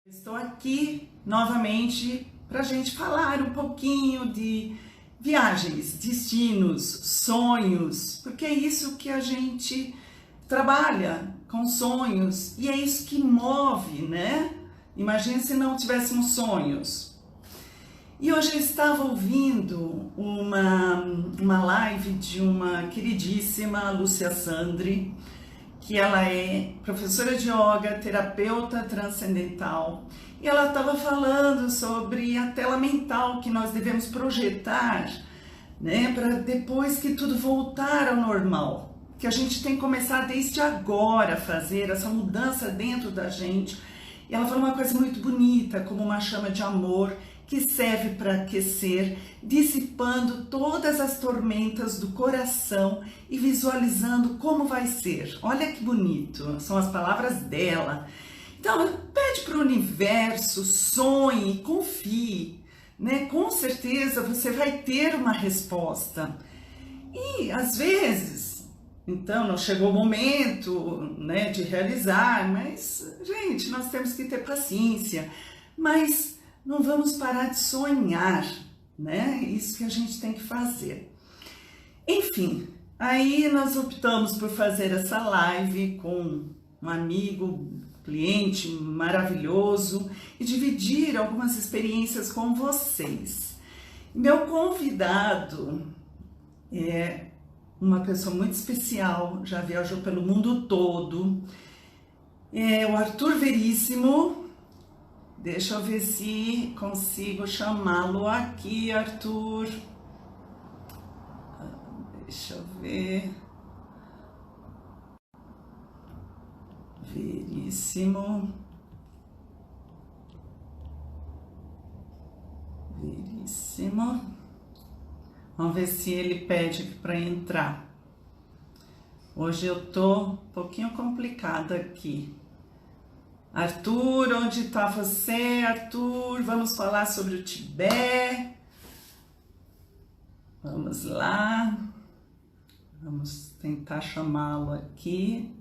Estou aqui novamente para a gente falar um pouquinho de viagens, destinos, sonhos, porque é isso que a gente trabalha com sonhos e é isso que move, né? Imagina se não tivéssemos sonhos. E hoje eu estava ouvindo uma live de uma queridíssima Lúcia Sandri, que ela é professora de yoga, terapeuta transcendental, e ela estava falando sobre a tela mental que nós devemos projetar, né, para depois que tudo voltar ao normal, que a gente tem que começar desde agora a fazer essa mudança dentro da gente. E ela falou uma coisa muito bonita, como uma chama de amor, que serve para aquecer, dissipando todas as tormentas do coração e visualizando como vai ser. Olha que bonito, são as palavras dela. Então, pede para o universo, sonhe, confie, né? Com certeza você vai ter uma resposta. E, às vezes, então, não chegou o momento, né, de realizar, mas, gente, nós temos que ter paciência. Mas não vamos parar de sonhar, né? Isso que a gente tem que fazer. Enfim, aí nós optamos por fazer essa live com um amigo, cliente maravilhoso e dividir algumas experiências com vocês. Meu convidado é uma pessoa muito especial, já viajou pelo mundo todo, é o Arthur Veríssimo. Deixa eu ver se consigo chamá-lo aqui, Arthur. Deixa eu ver. Veríssimo. Veríssimo. Vamos ver se ele pede para entrar. Hoje eu tô um pouquinho complicada aqui. Arthur, onde está você, Arthur? Vamos falar sobre o Tibete. Vamos lá. Vamos tentar chamá-lo aqui.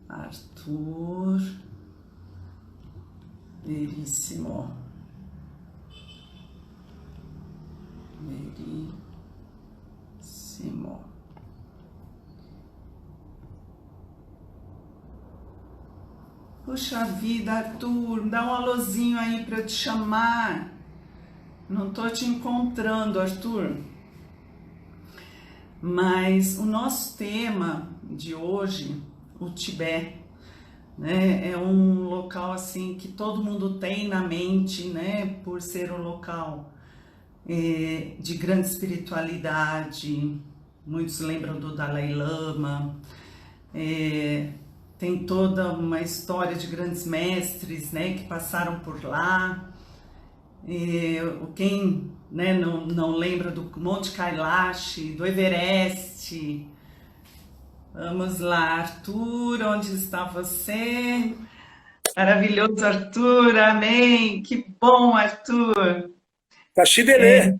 Arthur Veríssimo. Veríssimo. Puxa vida, Arthur, dá um alôzinho aí para eu te chamar. Não tô te encontrando, Arthur. Mas o nosso tema de hoje, o Tibete, né, é um local assim que todo mundo tem na mente, né, por ser um local de grande espiritualidade. Muitos lembram do Dalai Lama. Tem toda uma história de grandes mestres, né, que passaram por lá. Quem, né, não lembra do Monte Kailash, do Everest. Vamos lá, Arthur, onde está você? Maravilhoso, Arthur, amém. Que bom, Arthur. Taxiderê.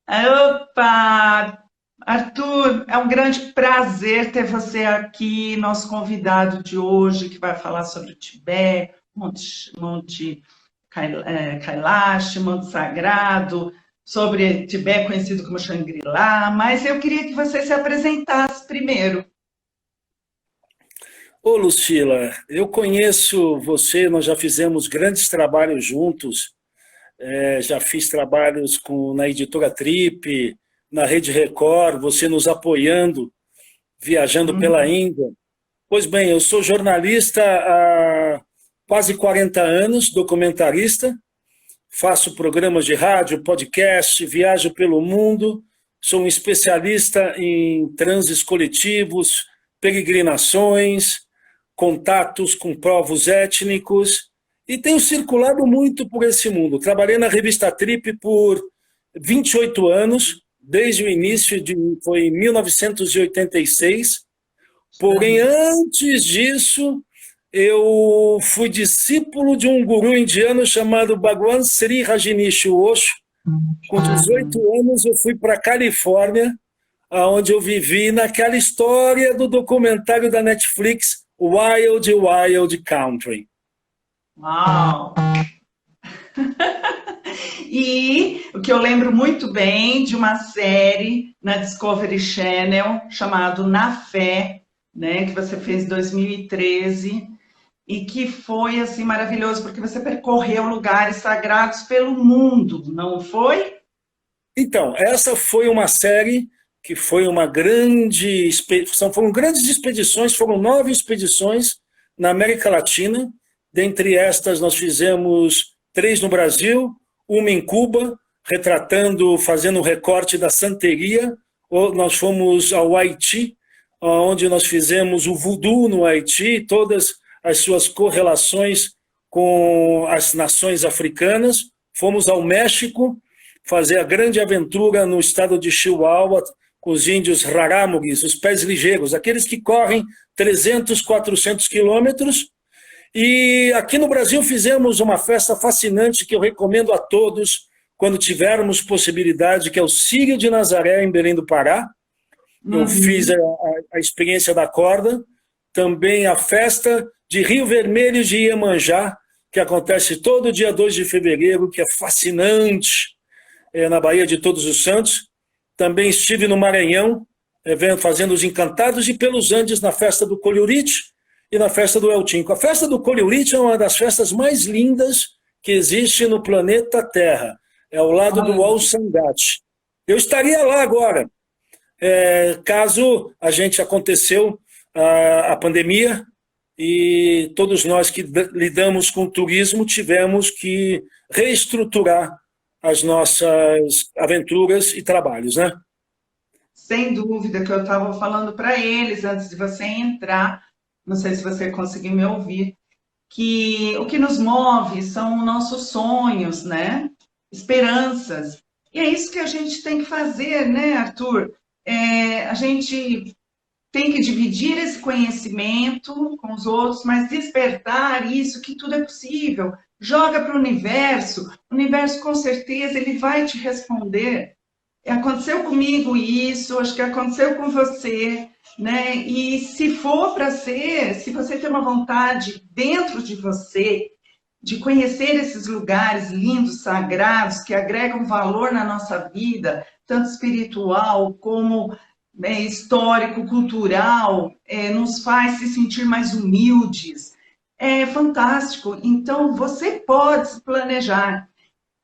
Opa! Arthur, é um grande prazer ter você aqui, nosso convidado de hoje, que vai falar sobre o Tibete, Monte Kailash, Monte Sagrado, sobre Tibete conhecido como Shangri-La, mas eu queria que você se apresentasse primeiro. Ô, Lucila, eu conheço você, nós já fizemos grandes trabalhos juntos, já fiz trabalhos na Editora Trip, na Rede Record, você nos apoiando, viajando pela Uhum. Índia. Pois bem, eu sou jornalista há quase 40 anos, documentarista, faço programas de rádio, podcast, viajo pelo mundo, sou um especialista em transes coletivos, peregrinações, contatos com povos étnicos e tenho circulado muito por esse mundo. Trabalhei na revista Trip por 28 anos, desde o início, foi em 1986. Porém, antes disso, eu fui discípulo de um guru indiano chamado Bhagwan Sri Rajneesh Osho. Com 18 anos, eu fui para a Califórnia, onde eu vivi naquela história do documentário da Netflix, Wild Wild Country. Uau! E o que eu lembro muito bem de uma série na Discovery Channel chamado Na Fé, né, que você fez em 2013 e que foi assim maravilhoso porque você percorreu lugares sagrados pelo mundo, não foi? Então, essa foi uma série que foi uma grande expedição, foram grandes expedições, foram 9 expedições na América Latina. Dentre estas, nós fizemos 3 no Brasil, uma em Cuba, retratando, fazendo um recorte da santeria. Nós fomos ao Haiti, onde nós fizemos o voodoo no Haiti, todas as suas correlações com as nações africanas. Fomos ao México, fazer a grande aventura no estado de Chihuahua, com os índios rarámugis, os pés ligeiros, aqueles que correm 300, 400 quilômetros. E aqui no Brasil fizemos uma festa fascinante que eu recomendo a todos, quando tivermos possibilidade, que é o Círio de Nazaré, em Belém do Pará. Eu fiz a experiência da corda, também a festa de Rio Vermelho de Iemanjá, que acontece todo dia 2 de fevereiro, que é fascinante, na Baía de Todos os Santos. Também estive no Maranhão, fazendo os Encantados, e pelos Andes na festa do Colhurite e na festa do El Tinco. A festa do Colhurite é uma das festas mais lindas que existe no planeta Terra. É ao lado do Alçangate. Eu estaria lá agora, caso a gente aconteceu a pandemia, e todos nós que lidamos com turismo tivemos que reestruturar as nossas aventuras e trabalhos, né? Sem dúvida, que eu estava falando para eles antes de você entrar, não sei se você conseguiu me ouvir, que o que nos move são nossos sonhos, né? Esperanças. E é isso que a gente tem que fazer, né, Arthur? A gente tem que dividir esse conhecimento com os outros, mas despertar isso, que tudo é possível. Joga para o universo com certeza ele vai te responder. Aconteceu comigo isso, acho que aconteceu com você, né? E se for para ser, se você tem uma vontade dentro de você de conhecer esses lugares lindos, sagrados, que agregam valor na nossa vida, tanto espiritual como histórico, cultural, nos faz se sentir mais humildes. É fantástico. Então, você pode se planejar.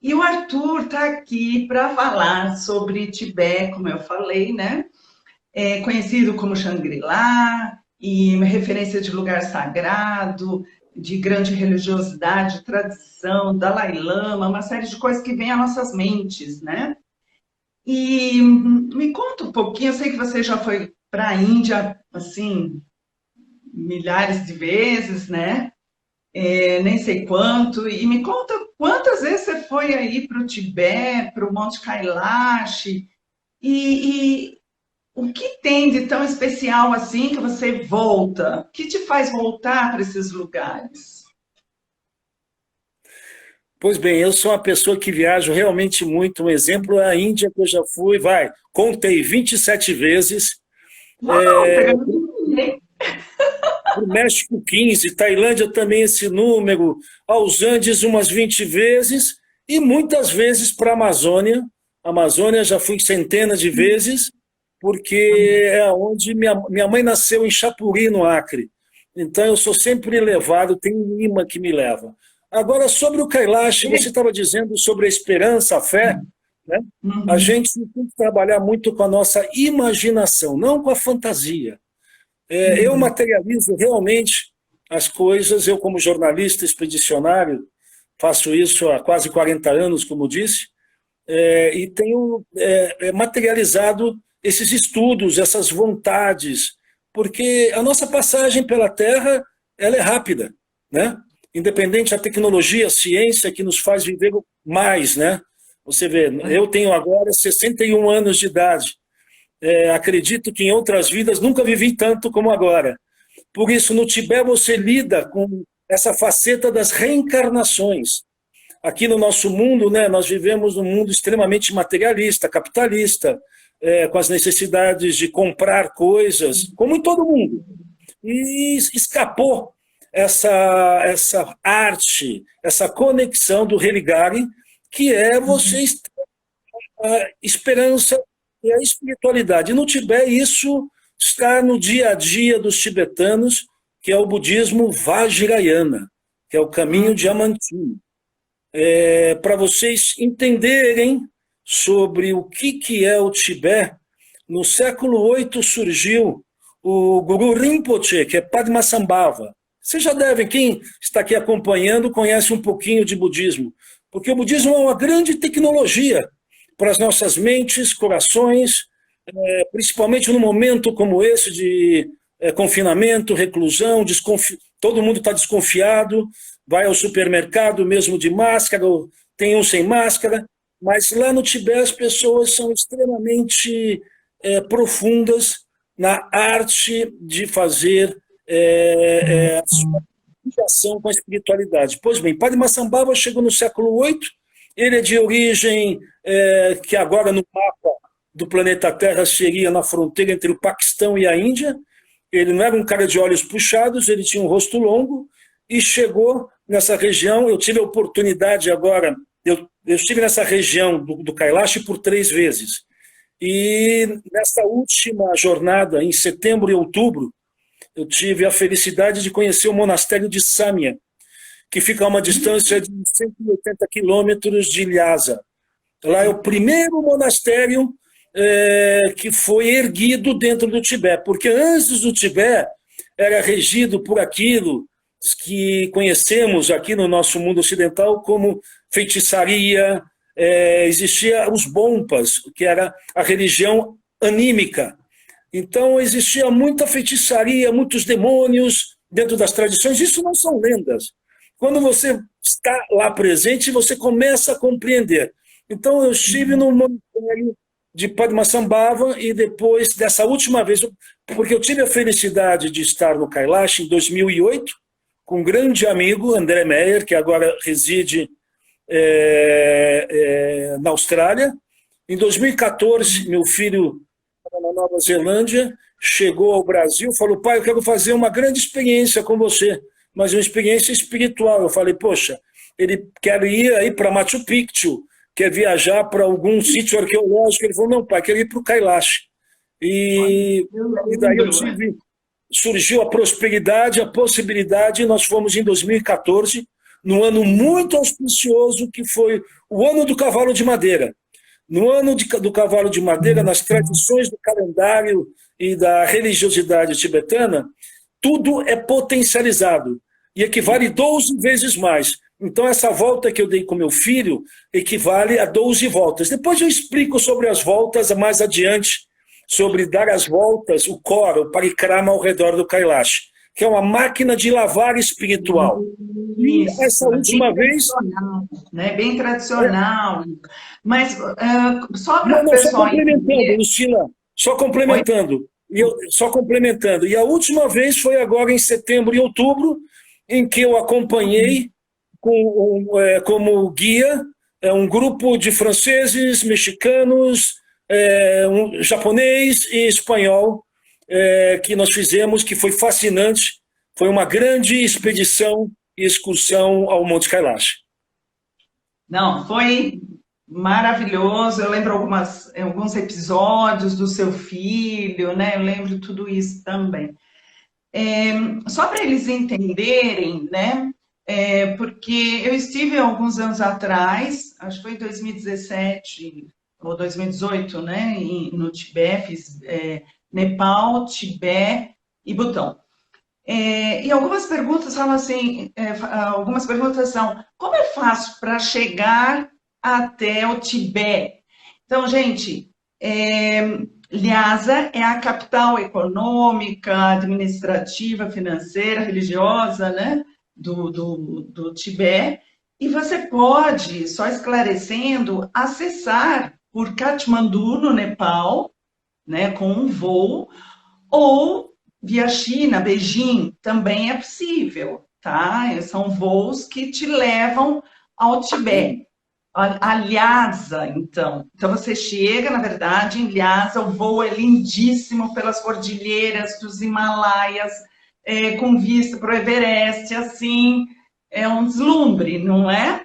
E o Arthur está aqui para falar sobre Tibete, como eu falei, né? Conhecido como Xangri-Lá, e referência de lugar sagrado, de grande religiosidade, tradição, Dalai Lama, uma série de coisas que vêm às nossas mentes, né? E me conta um pouquinho, eu sei que você já foi para a Índia, assim, milhares de vezes, né? Nem sei quanto, e me conta quantas vezes você foi aí para o Tibete, para o Monte Kailash, e o que tem de tão especial assim que você volta? O que te faz voltar para esses lugares? Pois bem, eu sou uma pessoa que viajo realmente muito. Um exemplo é a Índia, que eu já fui, contei 27 vezes. Uau, pegando tudo, hein? O México 15, Tailândia também esse número, aos Andes umas 20 vezes, e muitas vezes para a Amazônia. A Amazônia já fui centenas de vezes, porque é onde minha mãe nasceu, em Chapuri, no Acre. Então eu sou sempre levado, tem um imã que me leva. Agora, sobre o Kailash, você estava dizendo sobre a esperança, a fé, né? A gente tem que trabalhar muito com a nossa imaginação, não com a fantasia. Eu materializo realmente as coisas, eu como jornalista expedicionário, faço isso há quase 40 anos, como disse, e tenho materializado esses estudos, essas vontades, porque a nossa passagem pela Terra ela é rápida, né? Independente da tecnologia, a ciência que nos faz viver mais, né? Você vê, eu tenho agora 61 anos de idade. Acredito que em outras vidas nunca vivi tanto como agora. Por isso, no Tibete você lida com essa faceta das reencarnações. Aqui no nosso mundo, né, nós vivemos num mundo extremamente materialista, capitalista, com as necessidades de comprar coisas, como em todo mundo. E escapou essa arte, essa conexão do religare, que é você a esperança e a espiritualidade. No Tibete, isso está no dia a dia dos tibetanos, que é o budismo Vajrayana, que é o caminho diamantino. Para vocês entenderem sobre o que é o Tibete, no século VIII surgiu o Guru Rinpoche, que é Padmasambhava. Vocês já devem, quem está aqui acompanhando, conhece um pouquinho de budismo, porque o budismo é uma grande tecnologia para as nossas mentes, corações, principalmente num momento como esse de confinamento, reclusão, todo mundo está desconfiado, vai ao supermercado mesmo de máscara, ou tem um sem máscara, mas lá no Tibete as pessoas são extremamente profundas na arte de fazer a sua ligação com a espiritualidade. Pois bem, Padmasambhava chegou no século VIII, ele é de origem que agora no mapa do planeta Terra seria na fronteira entre o Paquistão e a Índia. Ele não era um cara de olhos puxados, ele tinha um rosto longo e chegou nessa região. Eu tive a oportunidade agora, eu estive nessa região do Kailash por 3 vezes. E nessa última jornada, em setembro e outubro, eu tive a felicidade de conhecer o monastério de Samya, que fica a uma distância de 180 quilômetros de Lhasa. Lá é o primeiro monastério que foi erguido dentro do Tibete, porque antes do Tibete era regido por aquilo que conhecemos aqui no nosso mundo ocidental como feitiçaria, existia os Bompas, que era a religião anímica. Então existia muita feitiçaria, muitos demônios dentro das tradições, isso não são lendas. Quando você está lá presente, você começa a compreender. Então eu estive no monastério de Padmasambhava e depois dessa última vez, porque eu tive a felicidade de estar no Kailash em 2008, com um grande amigo, André Meyer, que agora reside na Austrália. Em 2014, meu filho estava na Nova Zelândia, chegou ao Brasil, falou: pai, eu quero fazer uma grande experiência com você, mas uma experiência espiritual. Eu falei: poxa, ele quer ir aí para Machu Picchu, quer viajar para algum sítio arqueológico. Ele falou: não, pai, quero ir para o Kailash. E daí surgiu a prosperidade, a possibilidade, e nós fomos em 2014, num ano muito auspicioso, que foi o ano do cavalo de madeira. No ano do cavalo de madeira, nas tradições do calendário e da religiosidade tibetana, tudo é potencializado e equivale 12 vezes mais. Então, essa volta que eu dei com meu filho equivale a 12 voltas. Depois eu explico sobre as voltas mais adiante, sobre dar as voltas, o Kora, o Parikrama ao redor do Kailash, que é uma máquina de lavar espiritual. Isso, e essa última vez... Né? Bem tradicional. Mas só para o pessoal... Só complementando, entender... Lucila, só complementando. E a última vez foi agora em setembro e outubro, em que eu acompanhei como guia um grupo de franceses, mexicanos, um japonês e espanhol, que nós fizemos, que foi fascinante. Foi uma grande expedição e excursão ao Monte Kailash. Não, foi maravilhoso. Eu lembro alguns episódios do seu filho, né? Eu lembro tudo isso também. Só para eles entenderem, né? Porque eu estive alguns anos atrás, acho que foi em 2017 ou 2018, né? No Tibete, fiz Nepal, Tibete e Butão. E algumas perguntas falam assim, algumas perguntas são: como é fácil para chegar até o Tibete? Então, gente, Lhasa é a capital econômica, administrativa, financeira, religiosa, né, do Tibete, e você pode, só esclarecendo, acessar por Katmandu, no Nepal, né, com um voo, ou via China, Beijing, também é possível, tá? São voos que te levam ao Tibete. A Lhasa, então. Então, você chega, na verdade, em Lhasa, o voo é lindíssimo pelas cordilheiras dos Himalaias, com vista para o Everest, assim, é um deslumbre, não é?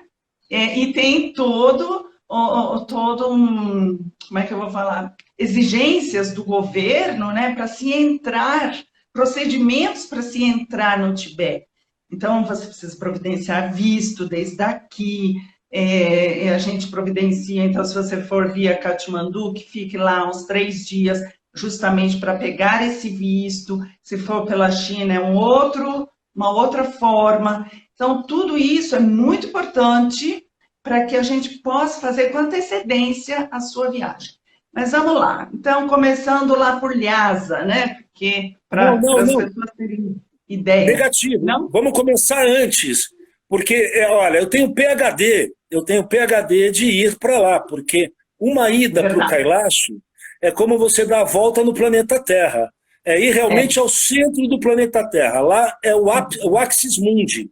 E tem todo um, como é que eu vou falar? Exigências do governo, né, para se entrar, procedimentos para se entrar no Tibete. Então, você precisa providenciar visto desde aqui, a gente providencia, então, se você for via Katmandu, que fique lá uns 3 dias, justamente para pegar esse visto. Se for pela China, é uma outra forma. Então, tudo isso é muito importante para que a gente possa fazer com antecedência a sua viagem. Mas vamos lá. Então, começando lá por Lhasa, né? Porque para as pessoas terem ideia. Negativo. Não? Vamos começar antes, porque, olha, eu tenho PhD de ir para lá, porque uma ida para o Kailash é como você dar a volta no planeta Terra. É ir realmente ao centro do planeta Terra. Lá é o Axis Mundi,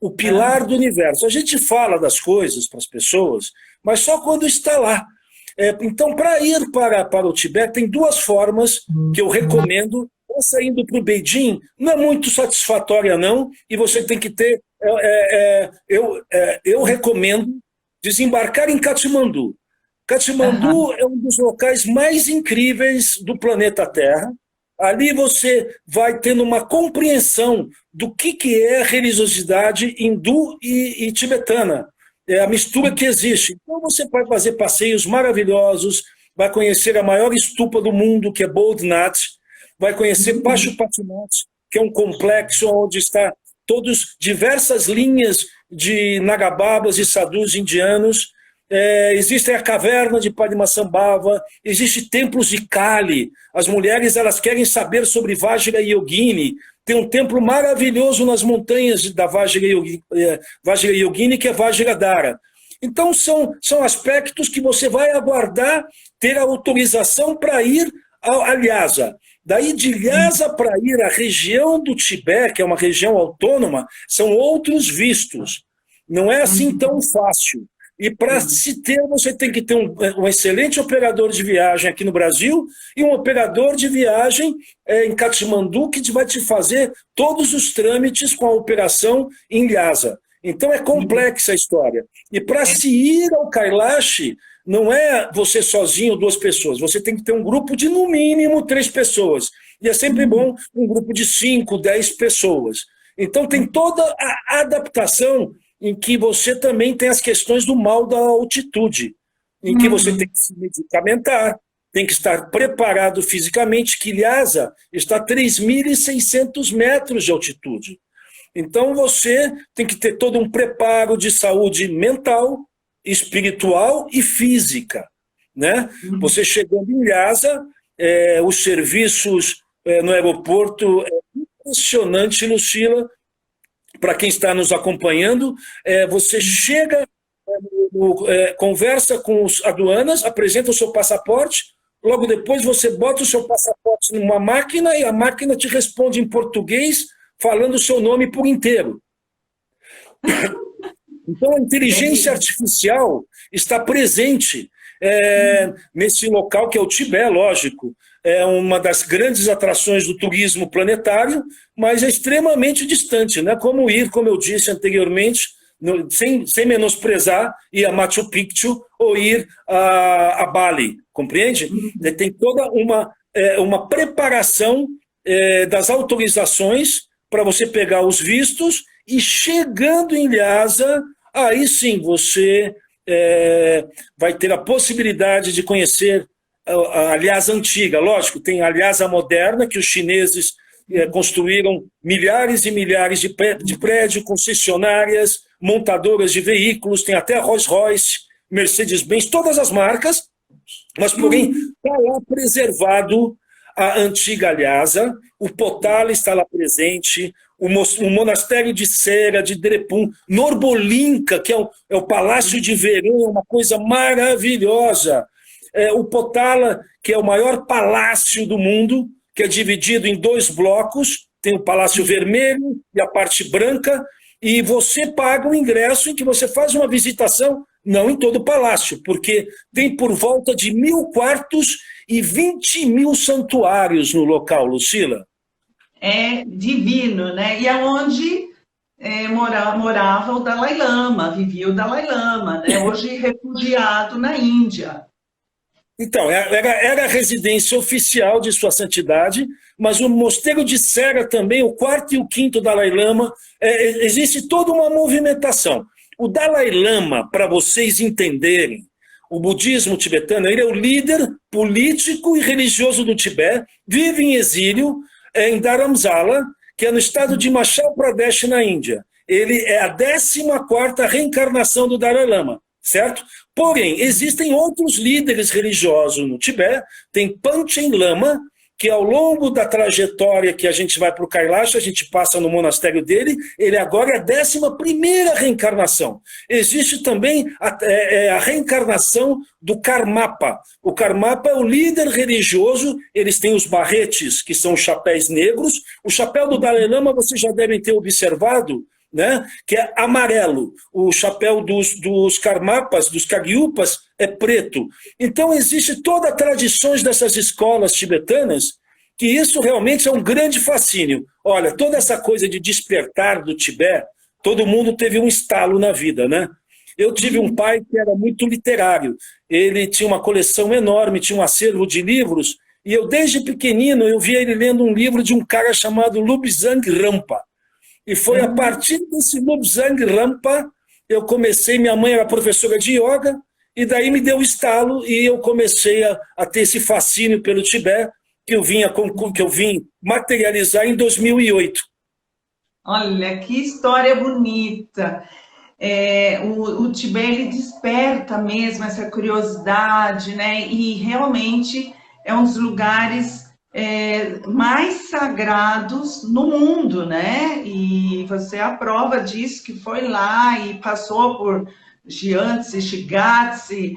o pilar do universo. A gente fala das coisas para as pessoas, mas só quando está lá. Então, para ir para o Tibete, tem 2 formas que eu recomendo. Essa indo para o Beijing não é muito satisfatória, não, e você tem que ter... eu recomendo desembarcar em Katmandu. Katmandu é um dos locais mais incríveis do planeta Terra. Ali você vai tendo uma compreensão do que é a religiosidade hindu e tibetana. É a mistura que existe. Então você vai fazer passeios maravilhosos, vai conhecer a maior estupa do mundo, que é Bodhnath, vai conhecer Pashupatinath, que é um complexo onde está diversas linhas de Nagababas e sadhus indianos. Existe a caverna de Padmasambhava, existe templos de Kali. As mulheres elas querem saber sobre Vajrayogini. Tem um templo maravilhoso nas montanhas da Vajrayogini, que é Vajradhara. Então, são aspectos que você vai aguardar ter a autorização para ir a Lhasa. Daí, de Lhasa para ir à região do Tibete, que é uma região autônoma, são outros vistos. Não é assim tão fácil. E para se ter, você tem que ter um excelente operador de viagem aqui no Brasil e um operador de viagem em Katmandu que vai te fazer todos os trâmites com a operação em Lhasa. Então é complexa a história. E para se ir ao Kailash, não é você sozinho ou 2 pessoas. Você tem que ter um grupo de, no mínimo, 3 pessoas. E é sempre bom um grupo de 5, 10 pessoas. Então tem toda a adaptação em que você também tem as questões do mal da altitude, em que você tem que se medicamentar, tem que estar preparado fisicamente, que Lhasa está a 3.600 metros de altitude. Então você tem que ter todo um preparo de saúde mental, espiritual e física, né? Você chegando em Lhasa, os serviços no aeroporto é impressionante, Lucila. Para quem está nos acompanhando, você chega, conversa com os aduanas, apresenta o seu passaporte, logo depois você bota o seu passaporte numa máquina e a máquina te responde em português, falando o seu nome por inteiro. Então, a inteligência artificial está presente nesse local que é o Tibete, lógico. É uma das grandes atrações do turismo planetário, mas é extremamente distante, né? Como eu disse anteriormente, sem menosprezar, ir a Machu Picchu ou ir a Bali, compreende? Tem toda uma preparação das autorizações para você pegar os vistos e chegando em Lhasa, aí sim você vai ter a possibilidade de conhecer a Lhasa antiga. Lógico, tem a Lhasa moderna, que os chineses construíram milhares e milhares de prédios, concessionárias, montadoras de veículos, tem até Rolls-Royce, Mercedes-Benz, todas as marcas, mas porém está lá preservado a antiga Lhasa, o Potala está lá presente, o monastério de Cera, de Drepung, Norbolinka, que é o palácio de verão, uma coisa maravilhosa. O Potala, que é o maior palácio do mundo, que é dividido em 2 blocos, tem o Palácio Vermelho e a parte branca, e você paga um ingresso em que você faz uma visitação, não em todo o palácio, porque tem por volta de 1.000 quartos e 20.000 santuários no local, Lucila. é divino, né? E é onde morava o Dalai Lama, vivia o Dalai Lama, né? Hoje refugiado na Índia. Então, era a residência oficial de Sua Santidade, mas o Mosteiro de Sera também, o quarto e o quinto Dalai Lama, existe toda uma movimentação. O Dalai Lama, para vocês entenderem, o budismo tibetano, ele é o líder político e religioso do Tibete, vive em exílio em Dharamsala, que é no estado de Himachal Pradesh, na Índia. Ele é a 14ª reencarnação do Dalai Lama, certo? Porém, existem outros líderes religiosos no Tibete, tem Panchen Lama, que ao longo da trajetória que a gente vai para o Kailash, a gente passa no monastério dele, ele agora é a 11ª reencarnação. Existe também a reencarnação do Karmapa. O Karmapa é o líder religioso, eles têm os barretes, que são os chapéus negros. O chapéu do Dalai Lama, vocês já devem ter observado, né? Que é amarelo. O chapéu dos Karmapas, dos Kagyupas, é preto. Então, existe toda a tradições dessas escolas tibetanas, que isso realmente é um grande fascínio. Olha, toda essa coisa de despertar do Tibete, todo mundo teve um estalo na vida, né? Eu tive um pai que era muito literário. Ele tinha uma coleção enorme, tinha um acervo de livros, e eu, desde pequenino, eu via ele lendo um livro de um cara chamado Lobsang Rampa. E foi a partir desse Lobsang Rampa, eu comecei, minha mãe era professora de yoga, e daí me deu o estalo, e eu comecei a ter esse fascínio pelo Tibete, que eu vim materializar em 2008. Olha, que história bonita. O Tibete ele desperta mesmo essa curiosidade, né? E realmente é um dos lugares mais sagrados no mundo, né? E você é a prova disso, que foi lá e passou por Gyantse, Shigatse,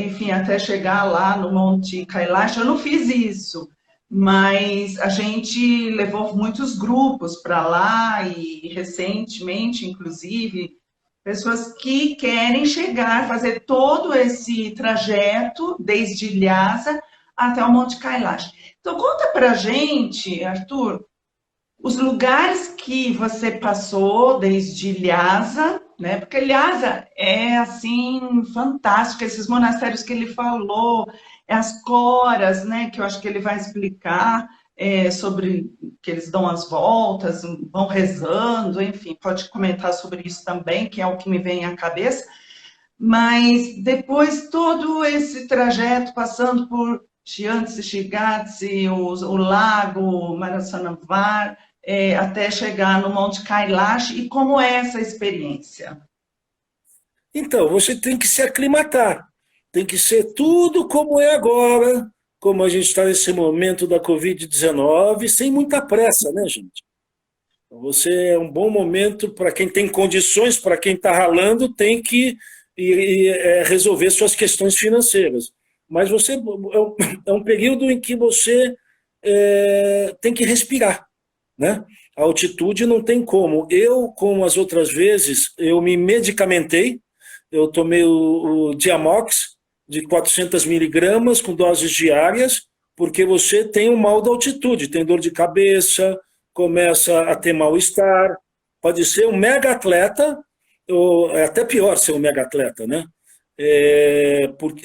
enfim, até chegar lá no Monte Kailash. Eu não fiz isso, mas a gente levou muitos grupos para lá e recentemente, inclusive, pessoas que querem chegar, fazer todo esse trajeto desde Lhasa até o Monte Kailash. Então, conta para a gente, Arthur, os lugares que você passou desde Lhasa, né? Porque Lhasa é, assim, fantástico, esses monastérios que ele falou, as coras, né? Que eu acho que ele vai explicar sobre que eles dão as voltas, vão rezando, enfim, pode comentar sobre isso também, que é o que me vem à cabeça. Mas depois todo esse trajeto passando por Chiantse, Shigatse, o lago Marasanamvar, até chegar no Monte Kailash, e como é essa experiência? Então, você tem que se aclimatar, tem que ser tudo como é agora, como a gente está nesse momento da Covid-19, sem muita pressa, né, gente? Você é um bom momento para quem tem condições, para quem está ralando, tem que resolver suas questões financeiras. Mas é um período em que você tem que respirar, né? A altitude não tem como. Eu, como as outras vezes, eu me medicamentei, eu tomei o Diamox de 400 miligramas com doses diárias, porque você tem um mal da altitude, tem dor de cabeça, começa a ter mal-estar, pode ser um mega atleta, ou é até pior ser um mega atleta, né?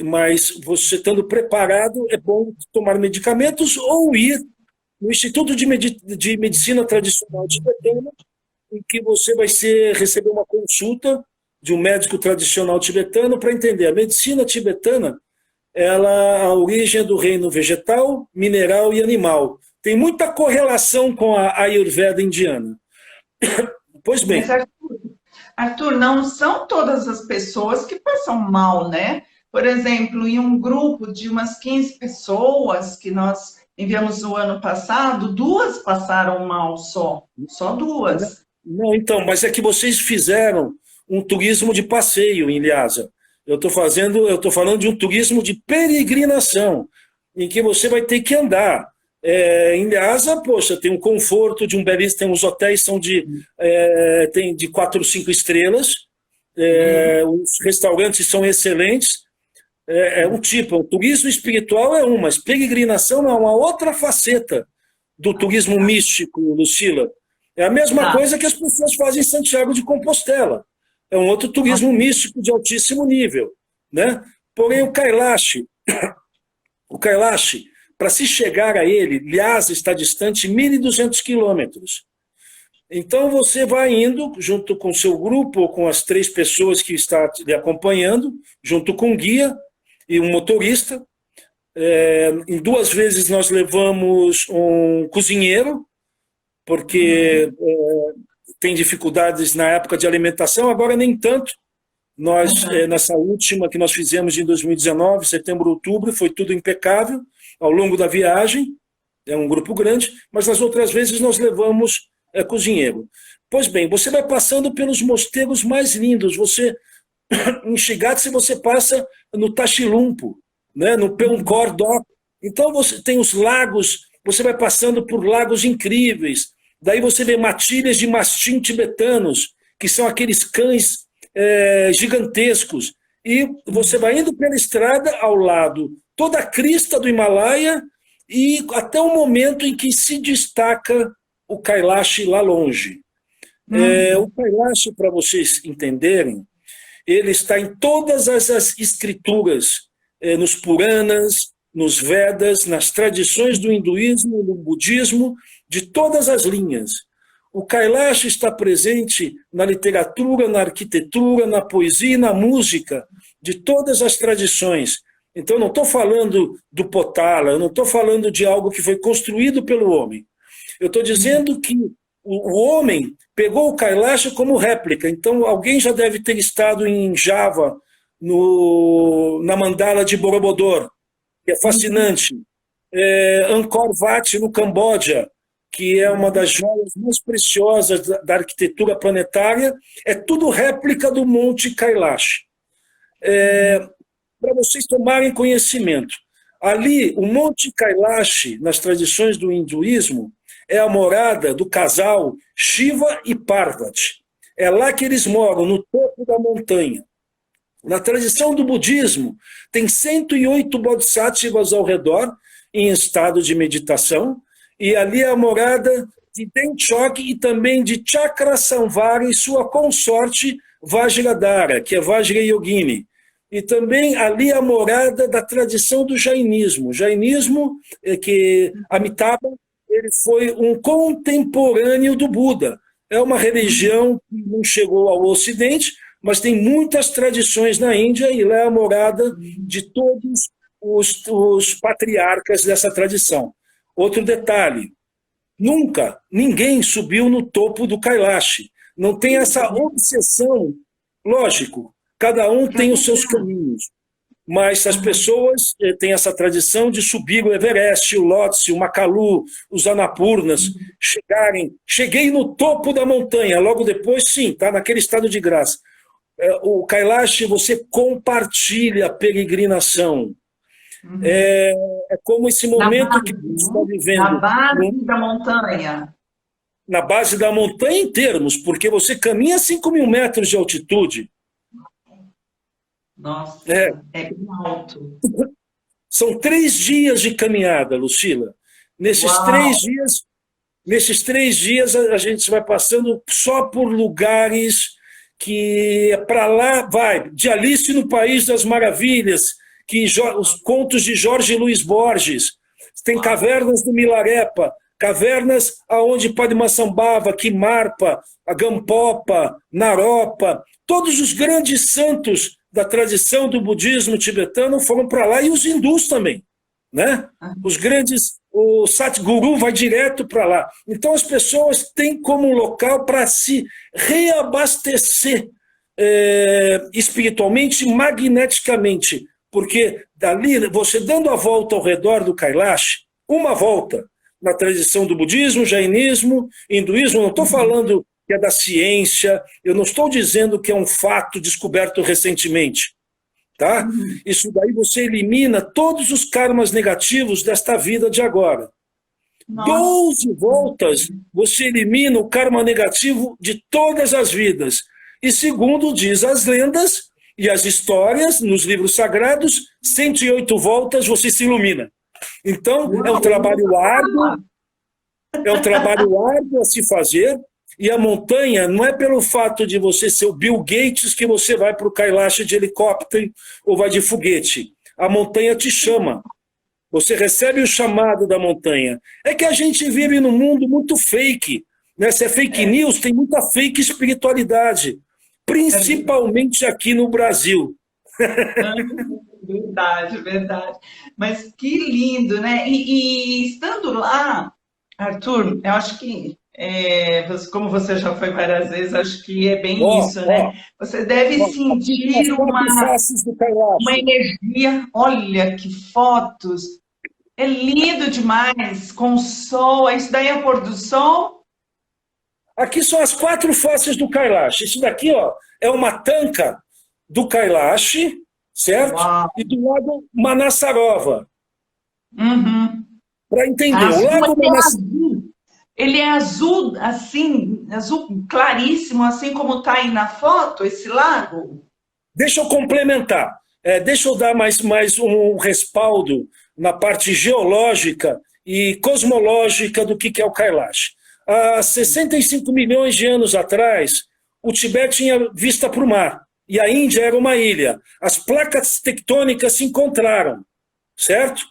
Mas você estando preparado, é bom tomar medicamentos ou ir no Instituto de Medicina Tradicional tibetana, em que você vai receber uma consulta de um médico tradicional tibetano para entender. A medicina tibetana, a origem é do reino vegetal, mineral e animal. Tem muita correlação com a Ayurveda indiana. Pois bem. Mas, Arthur, não são todas as pessoas que passam mal, né? Por exemplo, em um grupo de umas 15 pessoas que nós enviamos no ano passado, 2 passaram mal só 2. Não, então, mas é que vocês fizeram um turismo de passeio em Lhasa. Eu estou falando de um turismo de peregrinação, em que você vai ter que andar. Em Lhasa, poxa, tem um conforto de um belíssimo, tem os hotéis são tem de 4 ou 5 estrelas, os restaurantes são excelentes, o turismo espiritual mas peregrinação é uma outra faceta do turismo místico, Lucila. É a mesma coisa que as pessoas fazem em Santiago de Compostela. É um outro turismo místico de altíssimo nível, né? Porém, o Kailash, para se chegar a ele, Lhasa está distante 1.200 quilômetros. Então, você vai indo junto com o seu grupo, ou com as 3 pessoas que estão lhe acompanhando, junto com um guia e um motorista. Em 2 vezes nós levamos um cozinheiro, porque tem dificuldades na época de alimentação, agora nem tanto. Nós, nessa última que nós fizemos em 2019, setembro, outubro, foi tudo impecável ao longo da viagem, é um grupo grande, mas nas outras vezes nós levamos cozinheiro. Pois bem, você vai passando pelos mosteiros mais lindos, em Shigatse você passa no Tashilhunpo, né, no Peungkor Dok. Então você tem os lagos, você vai passando por lagos incríveis, daí você vê matilhas de mastim tibetanos, que são aqueles cães gigantescos, e você vai indo pela estrada ao lado, toda a crista do Himalaia, e até o momento em que se destaca o Kailash lá longe. O Kailash, para vocês entenderem, ele está em todas as escrituras, nos Puranas, nos Vedas, nas tradições do hinduísmo, do budismo, de todas as linhas. O Kailash está presente na literatura, na arquitetura, na poesia e na música de todas as tradições. Então, eu não estou falando do Potala, eu não estou falando de algo que foi construído pelo homem. Eu estou dizendo que o homem pegou o Kailash como réplica. Então, alguém já deve ter estado em Java, na mandala de Borobudur, que é fascinante. Angkor Wat, no Camboja, que é uma das joias mais preciosas da arquitetura planetária, é tudo réplica do Monte Kailash. Para vocês tomarem conhecimento, ali, o Monte Kailash, nas tradições do hinduísmo, é a morada do casal Shiva e Parvati. É lá que eles moram, no topo da montanha. Na tradição do budismo, tem 108 bodhisattvas ao redor, em estado de meditação, e ali é a morada de Denchok e também de Chakrasamvara e sua consorte Vajradhara, que é Vajrayogini. E também ali a morada da tradição do jainismo. O jainismo, que Amitabha, ele foi um contemporâneo do Buda. É uma religião que não chegou ao Ocidente, mas tem muitas tradições na Índia e lá é a morada de todos os patriarcas dessa tradição. Outro detalhe, nunca ninguém subiu no topo do Kailash. Não tem essa obsessão, lógico, cada um tem os seus caminhos, mas as pessoas têm essa tradição de subir o Everest, o Lhotse, o Makalu, os Annapurnas, cheguei no topo da montanha, logo depois, sim, está naquele estado de graça. O Kailash, você compartilha a peregrinação. É como esse momento que você está vivendo. Na base da montanha. Na base da montanha em termos, porque você caminha a 5.000 metros de altitude. Nossa, é bem alto. São 3 dias de caminhada, Lucila. Nesses 3 dias a gente vai passando só por lugares que para lá vai, de Alice no País das Maravilhas, que os contos de Jorge Luiz Borges, tem cavernas do Milarepa, cavernas aonde Padmasambhava, Kimarpa, Agampopa, Naropa, todos os grandes santos da tradição do budismo tibetano foram para lá, e os hindus também, né? Os grandes, o Satguru vai direto para lá. Então as pessoas têm como um local para se reabastecer espiritualmente e magneticamente, porque dali, você dando a volta ao redor do Kailash, uma volta na tradição do budismo, jainismo, hinduísmo, não estou falando que é da ciência, eu não estou dizendo que é um fato descoberto recentemente. Tá? Isso daí você elimina todos os karmas negativos desta vida de agora. 12 voltas, você elimina o karma negativo de todas as vidas. E segundo diz as lendas e as histórias, nos livros sagrados, 108 voltas você se ilumina. Então, é um trabalho árduo, É um trabalho árduo a se fazer, e a montanha não é pelo fato de você ser o Bill Gates que você vai para o Kailash de helicóptero ou vai de foguete. A montanha te chama. Você recebe o chamado da montanha. É que a gente vive num mundo muito fake. Né? Se é fake news, tem muita fake espiritualidade, principalmente aqui no Brasil. Verdade, verdade. Mas que lindo, né? E estando lá, Arthur, eu acho que, como você já foi várias vezes, acho que é bem Ó, isso, né? ó, Você deve ó, aqui são as sentir quatro faces do uma Kailash. energia. Olha que fotos! É lindo demais, com o sol. Isso daí é o pôr do sol? Aqui são as quatro faces do Kailash. Isso daqui, ó, é uma tanca do Kailash, certo? Uau! E do lado Manassarova. Uhum. Para entender, o Azul, lago ele é Manassarova. azul. Ele é azul, assim, azul claríssimo, assim como está aí na foto, esse lago. Deixa eu complementar. Deixa eu dar mais um respaldo na parte geológica e cosmológica do que é o Kailash. Há 65 milhões de anos atrás, o Tibete tinha vista para o mar e a Índia era uma ilha. As placas tectônicas se encontraram, certo?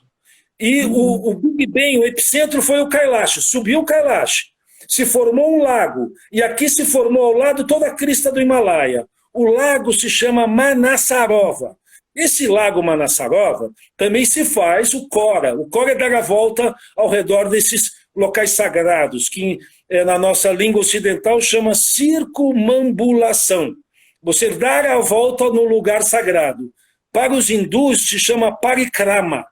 E o Big Bang, o epicentro foi o Kailash. Subiu o Kailash, se formou um lago, e aqui se formou ao lado toda a crista do Himalaia. O lago se chama Manassarova. Esse lago Manassarova também se faz o Kora. O Kora é dar a volta ao redor desses locais sagrados, que na nossa língua ocidental chama circumambulação. Você dar a volta no lugar sagrado. Para os hindus se chama parikrama,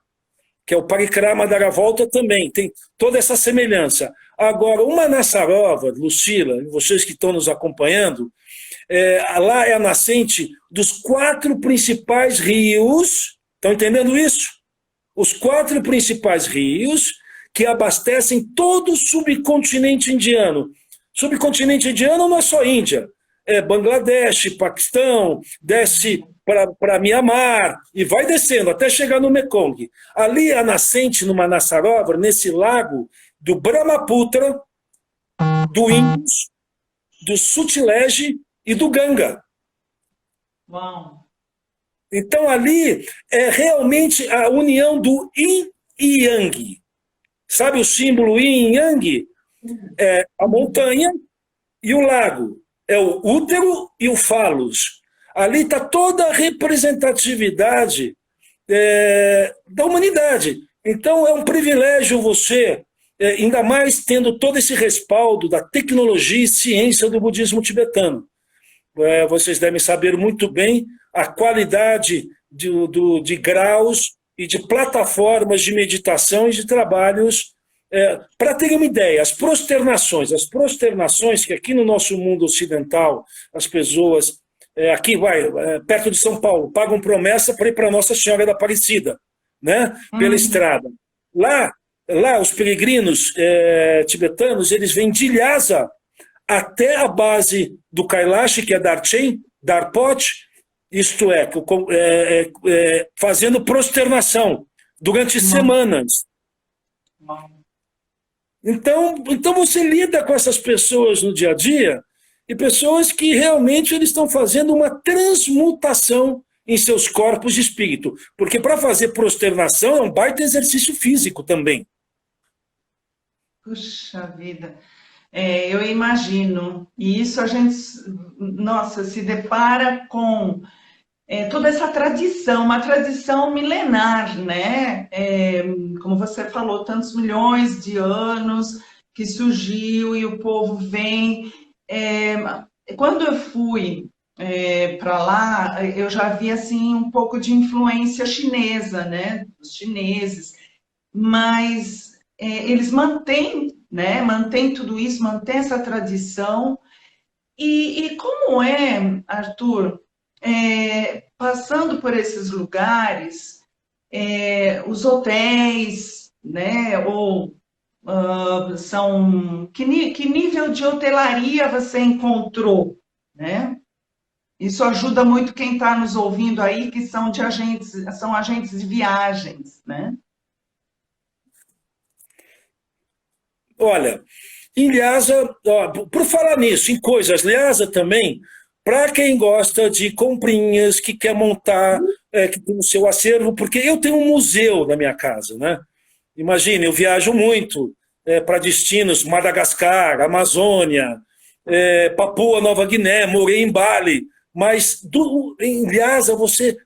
que é o parikrama dar a volta também, tem toda essa semelhança. Agora, o Manassarova, Lucila, vocês que estão nos acompanhando, lá é a nascente dos 4 principais rios, estão entendendo isso? Os 4 principais rios que abastecem todo o subcontinente indiano. Subcontinente indiano não é só Índia, é Bangladesh, Paquistão, desce para Mianmar e vai descendo até chegar no Mekong. Ali a nascente no Manassarova, nesse lago do Brahmaputra, do Indus, do Sutlej e do Ganga. Uau! Então ali é realmente a união do Yin e Yang. Sabe o símbolo Yin e Yang? É a montanha e o lago. É o útero e o falos. Ali está toda a representatividade da humanidade. Então é um privilégio você, ainda mais tendo todo esse respaldo da tecnologia e ciência do budismo tibetano. Vocês devem saber muito bem a qualidade de graus e de plataformas de meditação e de trabalhos. Para terem uma ideia, as prosternações que aqui no nosso mundo ocidental, as pessoas, aqui perto de São Paulo, pagam promessa para ir para Nossa Senhora da Aparecida, né? Pela estrada. Lá os peregrinos tibetanos, eles vêm de Lhasa até a base do Kailash, que é Darchen, Darpot, isto é, fazendo prosternação durante semanas. Então você lida com essas pessoas no dia a dia, e pessoas que realmente eles estão fazendo uma transmutação em seus corpos de espírito. Porque para fazer prosternação é um baita exercício físico também. Puxa vida, eu imagino. E isso a gente, nossa, se depara com toda essa tradição, uma tradição milenar, né? Como você falou, tantos milhões de anos que surgiu e o povo vem. Quando eu fui para lá, eu já vi assim um pouco de influência chinesa, né? Dos chineses, mas eles mantêm, né? Mantêm tudo isso, mantêm essa tradição. E como é, Arthur, passando por esses lugares, os hotéis, né? Ou que nível de hotelaria você encontrou, né? Isso ajuda muito quem está nos ouvindo aí, que são agentes de viagens, né? Olha, em Lhasa, ó, por falar nisso, em coisas, Lhasa também, para quem gosta de comprinhas, que quer montar, que tem o seu acervo, porque eu tenho um museu na minha casa, né? Imagina, eu viajo muito para destinos, Madagascar, Amazônia, Papua Nova Guiné, morei em Bali, mas em Lhasa,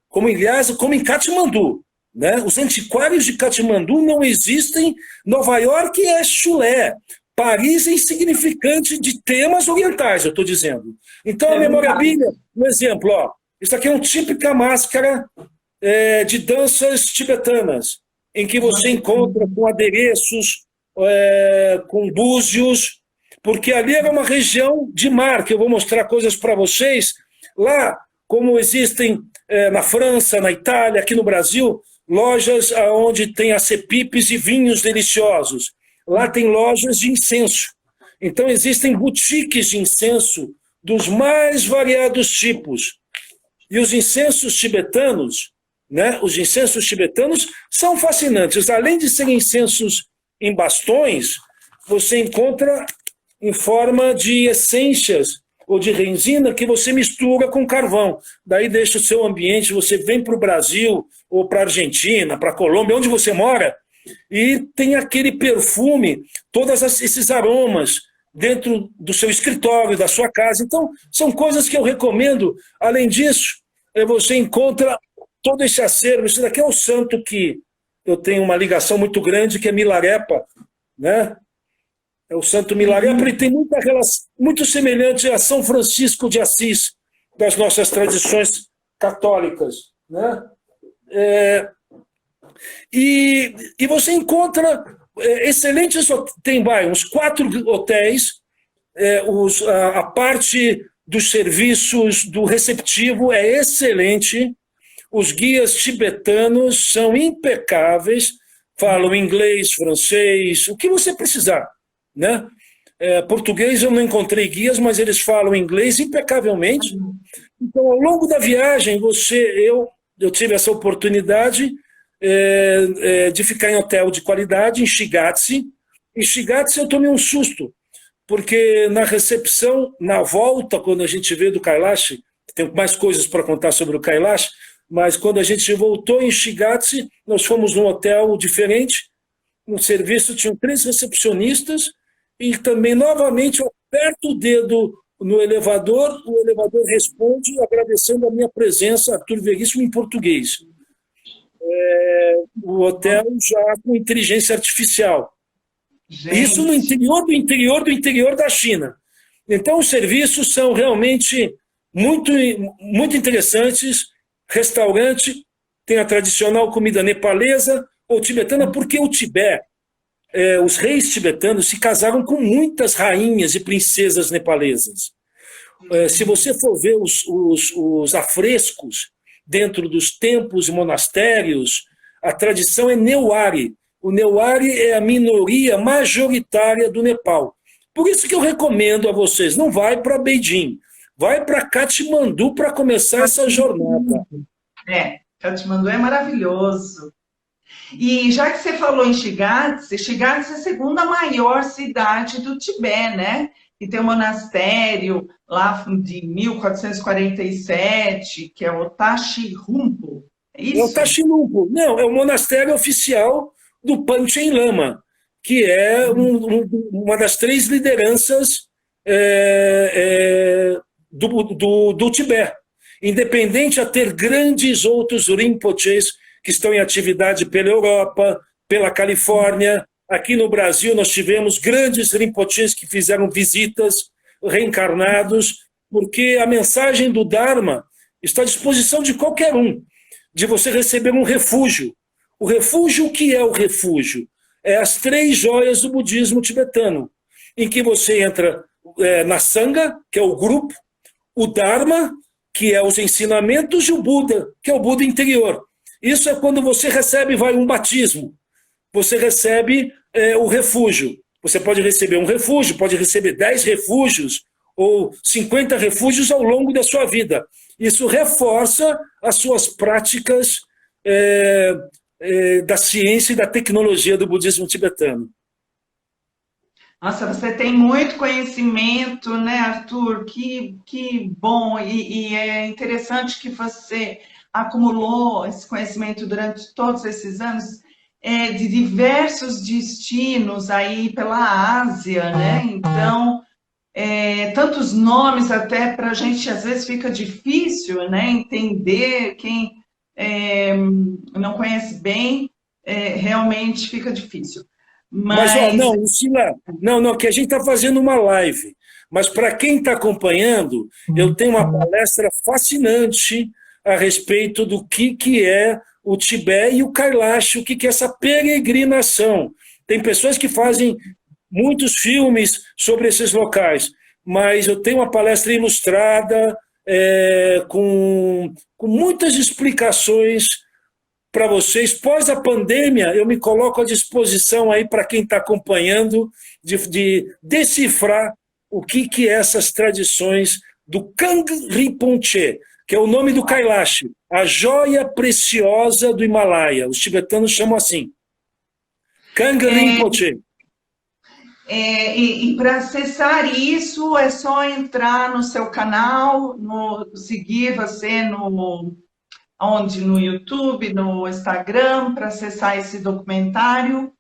como em Lhasa, como em Katmandu, né? Os antiquários de Katmandu não existem, Nova York é chulé, Paris é insignificante de temas orientais, eu estou dizendo. Então, a memorabilia, um exemplo, ó, isso aqui é uma típica máscara de danças tibetanas, em que você encontra com adereços, com búzios, porque ali era uma região de mar, que eu vou mostrar coisas para vocês. Lá, como existem na França, na Itália, aqui no Brasil, lojas onde tem acepipes e vinhos deliciosos. Lá tem lojas de incenso. Então, existem boutiques de incenso dos mais variados tipos. E os incensos tibetanos, né? Os incensos tibetanos são fascinantes. Além de serem incensos em bastões, você encontra em forma de essências ou de resina que você mistura com carvão. Daí deixa o seu ambiente, você vem para o Brasil ou para a Argentina, para a Colômbia, onde você mora, e tem aquele perfume, todos esses aromas dentro do seu escritório, da sua casa. Então, são coisas que eu recomendo. Além disso, você encontra todo esse acervo. Esse daqui é o santo que eu tenho uma ligação muito grande, que é Milarepa, né? É o santo Milarepa, ele tem muita relação, muito semelhante a São Francisco de Assis, das nossas tradições católicas, né? E você encontra excelentes, tem uns 4 hotéis, a parte dos serviços do receptivo é excelente, os guias tibetanos são impecáveis, falam inglês, francês, o que você precisar, né? Português eu não encontrei guias, mas eles falam inglês impecavelmente. Então, ao longo da viagem, eu tive essa oportunidade de ficar em hotel de qualidade em Shigatse. Em Shigatse eu tomei um susto, porque na recepção, na volta, quando a gente veio do Kailash, tem mais coisas para contar sobre o Kailash, mas quando a gente voltou em Shigatse, nós fomos num hotel diferente, no serviço tinham 3 recepcionistas, e também, novamente, eu aperto o dedo no elevador, o elevador responde agradecendo a minha presença, Arthur Veríssimo, em português. O hotel já com inteligência artificial. Gente. Isso no interior da China. Então, os serviços são realmente muito, muito interessantes. Restaurante, tem a tradicional comida nepalesa ou tibetana, porque o Tibete, os reis tibetanos se casaram com muitas rainhas e princesas nepalesas. Se você for ver os afrescos dentro dos templos e monastérios, a tradição é Newari. O Newari é a minoria majoritária do Nepal. Por isso que eu recomendo a vocês, não vai para Beijing, vai para Katmandu para começar essa jornada. Katmandu é maravilhoso. E já que você falou em Shigatse, Shigatse é a segunda maior cidade do Tibete, né? E tem um monastério lá de 1447, que é o Tashi Rumpo. É isso? É o Tashi Rumpo. Não, é o monastério oficial do Panchen Lama, que é uma das 3 lideranças do Tibete. Independente a ter grandes outros Rinpoches que estão em atividade pela Europa, pela Califórnia. Aqui no Brasil nós tivemos grandes Rinpoches que fizeram visitas reencarnados, porque a mensagem do Dharma está à disposição de qualquer um, de você receber um refúgio. O refúgio, o que é o refúgio? É as 3 joias do budismo tibetano, em que você entra na Sangha, que é o grupo, o Dharma, que é os ensinamentos, e o Buda, que é o Buda interior. Isso é quando você recebe um batismo, você recebe o refúgio. Você pode receber um refúgio, pode receber 10 refúgios ou 50 refúgios ao longo da sua vida. Isso reforça as suas práticas da ciência e da tecnologia do budismo tibetano. Nossa, você tem muito conhecimento, né, Arthur? Que bom! E é interessante que você acumulou esse conhecimento durante todos esses anos, de diversos destinos aí pela Ásia, né? Então, tantos nomes até para a gente às vezes fica difícil, né, entender quem não conhece bem, realmente fica difícil. Mas, ó, Mas não, Lucila, não, que a gente está fazendo uma live. Mas para quem está acompanhando, eu tenho uma palestra fascinante a respeito do que é o Tibete e o Kailash, o que é essa peregrinação. Tem pessoas que fazem muitos filmes sobre esses locais, mas eu tenho uma palestra ilustrada, com muitas explicações para vocês. Pós a pandemia, eu me coloco à disposição aí para quem está acompanhando de decifrar o que é essas tradições do Kangri Rinpoche, que é o nome do Kailash, a joia preciosa do Himalaia. Os tibetanos chamam assim. Kangri Rinpoche. E para acessar isso é só entrar no seu canal, seguir você no YouTube, no Instagram, para acessar esse documentário.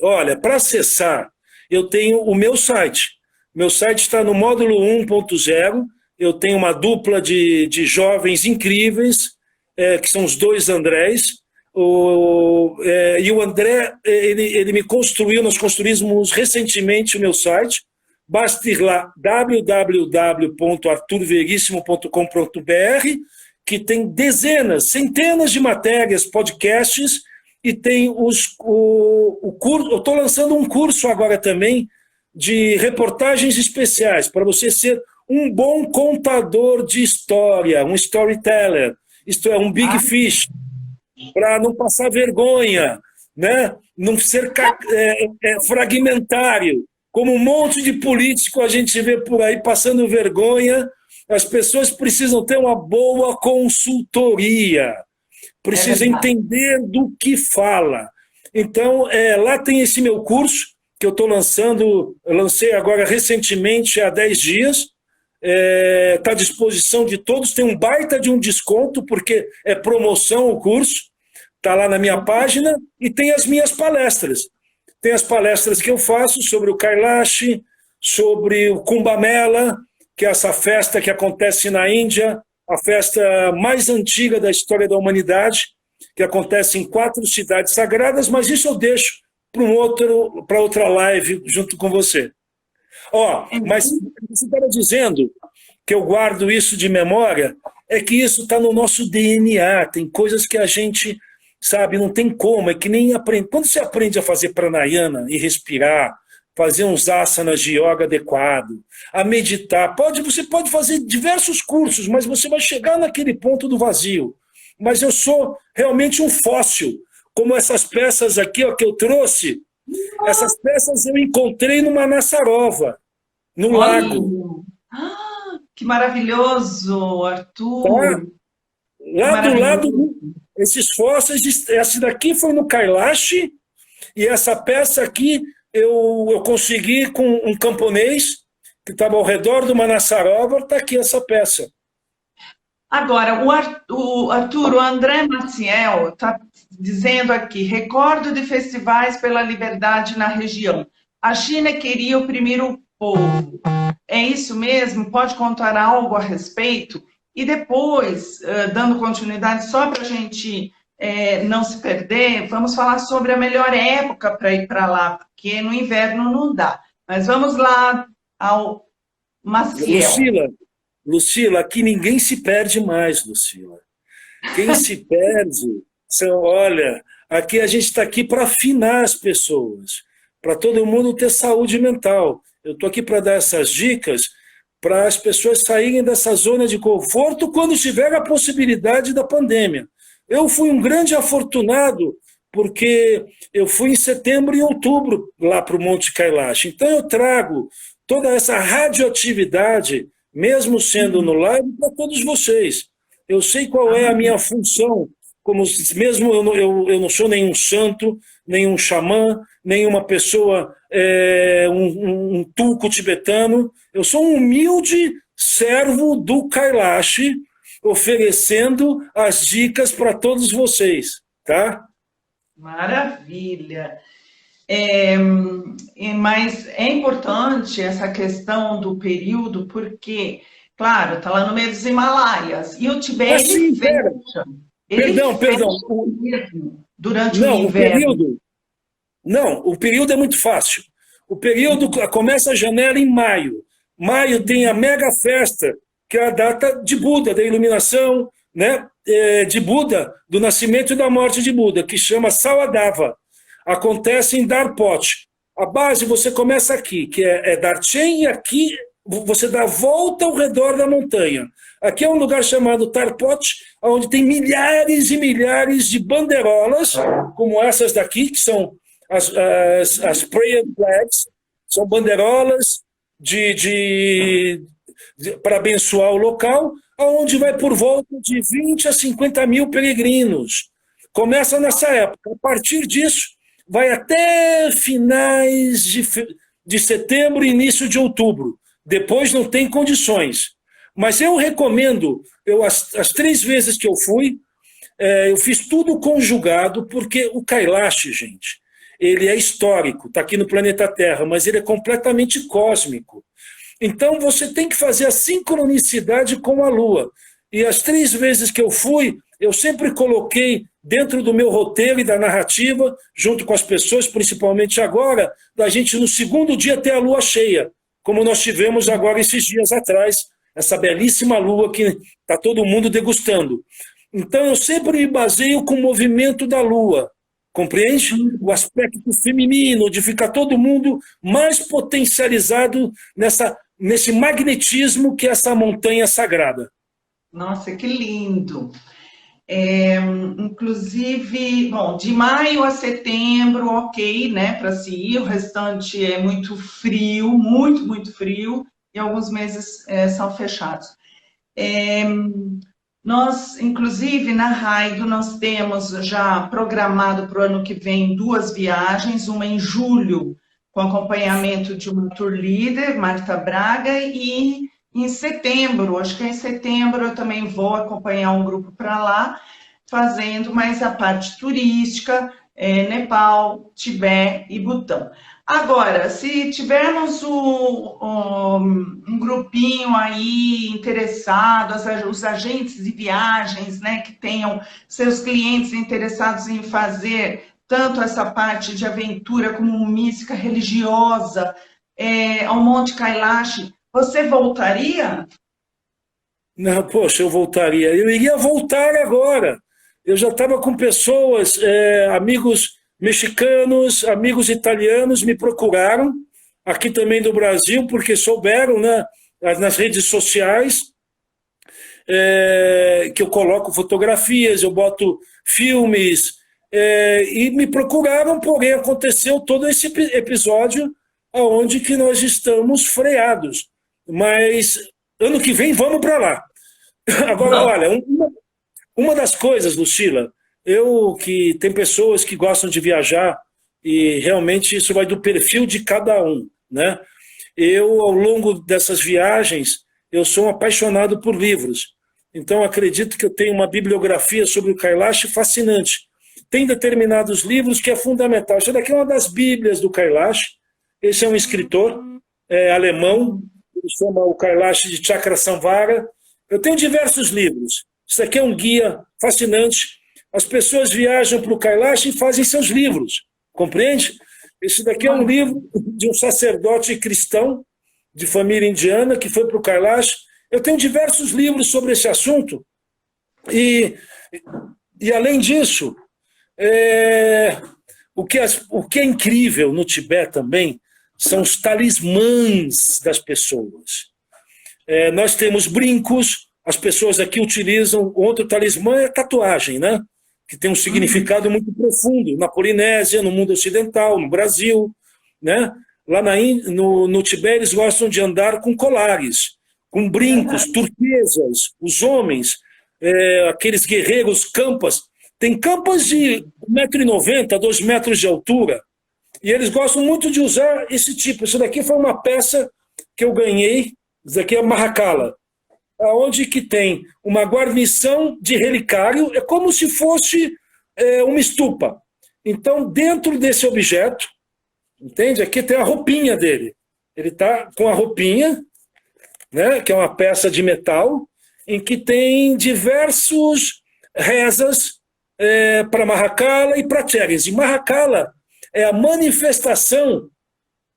Olha, para acessar, eu tenho o meu site. Meu site está no módulo 1.0. Eu tenho uma dupla de jovens incríveis, que são os dois Andrés. E o André, ele me construiu, nós construímos recentemente o meu site. Basta ir lá, www.arturverissimo.com.br, que tem dezenas, centenas de matérias, podcasts, e tem o curso. Eu estou lançando um curso agora também de reportagens especiais, para você ser um bom contador de história, um storyteller, isto é, um big fish, para não passar vergonha, né? Não ser fragmentário, como um monte de político a gente vê por aí passando vergonha. As pessoas precisam ter uma boa consultoria, precisam entender do que fala. Então, lá tem esse meu curso, que eu estou lançando, eu lancei agora recentemente, há 10 dias, está à disposição de todos, tem um baita de um desconto, porque é promoção o curso, está lá na minha página, e tem as minhas palestras. Tem as palestras que eu faço sobre o Kailash, sobre o Kumbh Mela, que é essa festa que acontece na Índia, a festa mais antiga da história da humanidade, que acontece em 4 cidades sagradas, mas isso eu deixo para outra live junto com você. Mas você estava dizendo que eu guardo isso de memória, é que isso está no nosso DNA, tem coisas que a gente, sabe, não tem como, é que nem aprende. Quando você aprende a fazer pranayama e respirar, fazer uns asanas de yoga adequado, a meditar, você pode fazer diversos cursos, mas você vai chegar naquele ponto do vazio. Mas eu sou realmente um fóssil, como essas peças aqui, ó, que eu trouxe. Essas peças eu encontrei numa Nassarova, no lago. Que maravilhoso, Arthur! Lá do lado, esses fósseis, esse daqui foi no Kailash, e essa peça aqui eu consegui com um camponês que estava ao redor do Manassarova. Está aqui essa peça. Agora, o Arthur, o André Maciel está dizendo aqui, recordo de festivais pela liberdade na região. A China queria oprimir o povo. É isso mesmo? Pode contar algo a respeito? E depois, dando continuidade, só para a gente não se perder, vamos falar sobre a melhor época para ir para lá, porque no inverno não dá. Mas vamos lá ao Maciel. Lucila, aqui ninguém se perde mais, Lucila. Quem se perde olha, aqui a gente está aqui para afinar as pessoas, para todo mundo ter saúde mental. Eu estou aqui para dar essas dicas para as pessoas saírem dessa zona de conforto quando tiver a possibilidade da pandemia. Eu fui um grande afortunado porque eu fui em setembro e outubro lá para o Monte Kailash. Então eu trago toda essa radioatividade, mesmo sendo no live, para todos vocês. Eu sei qual é a minha função, mesmo eu não sou nenhum santo, nenhum xamã, nenhuma pessoa um tulco tibetano. Eu sou um humilde servo do Kailash, oferecendo as dicas para todos vocês, tá? Maravilha. Mas é importante essa questão do período, porque, claro, está lá no meio dos Himalaias, e o Tibete Sim, ele perdão. mesmo durante Não, o inverno. O período é muito fácil. O período começa a janela em maio. Maio tem a mega festa, que é a data de Buda, da iluminação, né, de Buda, do nascimento e da morte de Buda, que chama Sawadava. Acontece em Darpot. A base você começa aqui, que é Darchen, e aqui você dá a volta ao redor da montanha. Aqui é um lugar chamado Tarpot, onde tem milhares e milhares de bandeirolas, como essas daqui, que são as prayer flags, são bandeirolas para abençoar o local, onde vai por volta de 20 a 50 mil peregrinos. Começa nessa época. A partir disso, vai até finais de setembro e início de outubro. Depois não tem condições. Mas eu recomendo, as 3 vezes que eu fui, eu fiz tudo conjugado, porque o Kailash, gente, ele é histórico, está aqui no planeta Terra, mas ele é completamente cósmico. Então você tem que fazer a sincronicidade com a Lua. E as 3 vezes que eu fui, eu sempre coloquei dentro do meu roteiro e da narrativa, junto com as pessoas, principalmente agora, da gente no segundo dia ter a Lua cheia, como nós tivemos agora esses dias atrás, essa belíssima Lua que está todo mundo degustando. Então eu sempre me baseio com o movimento da Lua, compreende? O aspecto feminino, de ficar todo mundo mais potencializado nesse magnetismo que é essa montanha sagrada. Nossa, que lindo! Inclusive, bom, de maio a setembro, ok, né, para se ir, o restante é muito frio, muito, muito frio, e alguns meses são fechados. Nós, inclusive, na Raido, nós temos já programado para o ano que vem 2 viagens, uma em julho, com acompanhamento de uma tour leader, Marta Braga, e em setembro, acho que em setembro eu também vou acompanhar um grupo para lá, fazendo mais a parte turística, Nepal, Tibete e Butão. Agora, se tivermos um grupinho aí interessado, os agentes de viagens, né, que tenham seus clientes interessados em fazer tanto essa parte de aventura como mística religiosa ao Monte Kailash, você voltaria? Não, poxa, eu voltaria. Eu iria voltar agora. Eu já estava com pessoas, amigos mexicanos, amigos italianos me procuraram, aqui também do Brasil, porque souberam, né, nas redes sociais, que eu coloco fotografias, eu boto filmes, e me procuraram, porém aconteceu todo esse episódio onde que nós estamos freados. Mas ano que vem vamos para lá. Agora, olha, uma das coisas, Lucila, que tem pessoas que gostam de viajar e realmente isso vai do perfil de cada um, né? Eu, ao longo dessas viagens, eu sou um apaixonado por livros. Então, acredito que eu tenho uma bibliografia sobre o Kailash fascinante. Tem determinados livros que é fundamental. Isso daqui é uma das bíblias do Kailash. Esse é um escritor alemão, ele chama o Kailash de Chakrasamvara. Eu tenho diversos livros. Isso aqui é um guia fascinante. As pessoas viajam para o Kailash e fazem seus livros, compreende? Esse daqui é um livro de um sacerdote cristão de família indiana que foi para o Kailash. Eu tenho diversos livros sobre esse assunto. E além disso, o que é incrível no Tibete também são os talismãs das pessoas. Nós temos brincos, as pessoas aqui utilizam, outro talismã é tatuagem, né? Que tem um significado muito profundo, na Polinésia, no mundo ocidental, no Brasil, né? Lá no Tibete eles gostam de andar com colares, com brincos, turquesas, os homens, aqueles guerreiros campas, tem campas de 1,90 m, 2 metros de altura, E eles gostam muito de usar esse tipo. Isso daqui foi uma peça que eu ganhei, isso daqui é marracala, onde que tem uma guarnição de relicário, é como se fosse uma estupa. Então, dentro desse objeto, entende? Aqui tem a roupinha dele. Ele está com a roupinha, né, que é uma peça de metal, em que tem diversos rezas para Mahakala e para Cheres. E Mahakala é a manifestação